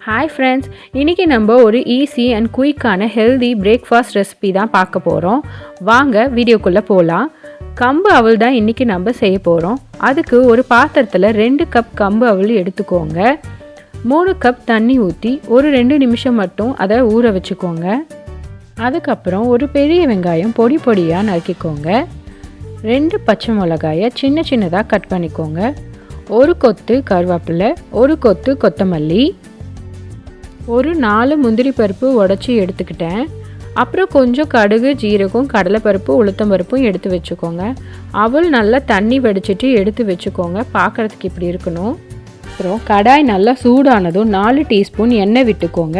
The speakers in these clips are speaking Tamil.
ஹாய் ஃப்ரெண்ட்ஸ், இன்றைக்கி நம்ம ஒரு ஈஸி அண்ட் குயிக்கான ஹெல்தி பிரேக்ஃபாஸ்ட் ரெசிபி தான் பார்க்க போகிறோம். வாங்க வீடியோக்குள்ளே போகலாம். கம்பு அவல் தான் இன்றைக்கி நம்ம செய்ய போகிறோம். அதுக்கு ஒரு பாத்திரத்தில் 2 கப் கம்பு அவல் எடுத்துக்கோங்க. 3 கப் தண்ணி ஊற்றி ஒரு 2 நிமிஷம் மட்டும் அதை ஊற வச்சுக்கோங்க. அதுக்கப்புறம் ஒரு பெரிய வெங்காயம் பொடி பொடியாக நறுக்கிக்கோங்க. 2 பச்சை மிளகாயை சின்ன சின்னதாக கட் பண்ணிக்கோங்க. ஒரு கொத்து கருவேப்பிலை, ஒரு கொத்து கொத்தமல்லி, ஒரு 4 முந்திரி பருப்பு உடச்சி எடுத்துக்கிட்டேன். அப்புறம் கொஞ்சம் கடுகு, ஜீரகம், கடலைப்பருப்பு, உளுத்தம்பருப்பும் எடுத்து வச்சுக்கோங்க. அவல் நல்லா தண்ணி வடிச்சிட்டு எடுத்து வச்சுக்கோங்க. பார்க்குறதுக்கு இப்படி இருக்கணும். அப்புறம் கடாய் நல்லா சூடானதும் 4 டீஸ்பூன் எண்ணெய் விட்டுக்கோங்க.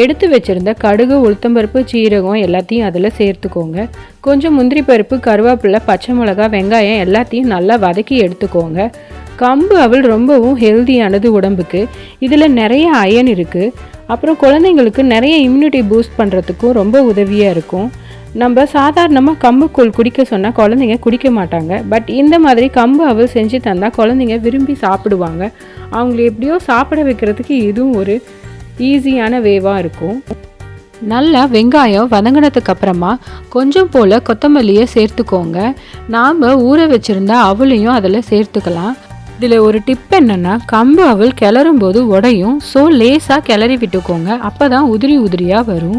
எடுத்து வச்சுருந்த கடுகு, உளுத்தம்பருப்பு, ஜீரகம் எல்லாத்தையும் அதில் சேர்த்துக்கோங்க. கொஞ்சம் முந்திரி பருப்பு, கருவேப்பிலை, பச்சை மிளகாய், வெங்காயம் எல்லாத்தையும் நல்லா வதக்கி எடுத்துக்கோங்க. கம்பு அவல் ரொம்பவும் ஹெல்தியானது உடம்புக்கு. இதில் நிறைய அயன் இருக்குது. அப்புறம் குழந்தைங்களுக்கு நிறைய இம்யூனிட்டி பூஸ்ட் பண்ணுறதுக்கும் ரொம்ப உதவியாக இருக்கும். நம்ம சாதாரணமாக கம்பு கூழ் குடிக்க சொன்னால் குழந்தைங்க குடிக்க மாட்டாங்க. பட் இந்த மாதிரி கம்பு அவல் செஞ்சு தந்தால் குழந்தைங்க விரும்பி சாப்பிடுவாங்க. அவங்கள எப்படியோ சாப்பிட வைக்கிறதுக்கு இதுவும் ஒரு ஈஸியான வேவாக இருக்கும். நல்லா வெங்காயம் வதங்கினதுக்கு அப்புறமா கொஞ்சம் போல் கொத்தமல்லியை சேர்த்துக்கோங்க. நாம் ஊற வச்சுருந்த அவளையும் அதில் சேர்த்துக்கலாம். இதில் ஒரு டிப் என்னென்னா, கம்பு அவல் கிளறும் போது உடையும். ஸோ லேசாக கிளறி விட்டுக்கோங்க. அப்போ தான் உதிரி உதிரியாக வரும்.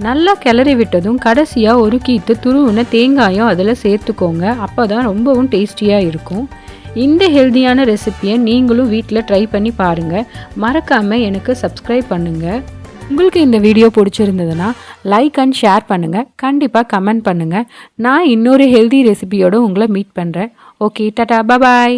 நல்லா கிளறி விட்டதும் கடைசியாக ஒரு கீத்து துருவின தேங்காயும் அதில் சேர்த்துக்கோங்க. அப்போ தான் ரொம்பவும் டேஸ்டியாக இருக்கும். இந்த ஹெல்தியான ரெசிப்பியை நீங்களும் வீட்டில் ட்ரை பண்ணி பாருங்கள். மறக்காமல் எனக்கு சப்ஸ்கிரைப் பண்ணுங்கள். உங்களுக்கு இந்த வீடியோ பிடிச்சிருந்ததுன்னா லைக் அண்ட் ஷேர் பண்ணுங்கள். கண்டிப்பாக கமெண்ட் பண்ணுங்கள். நான் இன்னொரு ஹெல்தி ரெசிபியோடு உங்களை மீட் பண்ணுறேன். ஓகே, டாடா, பாய்.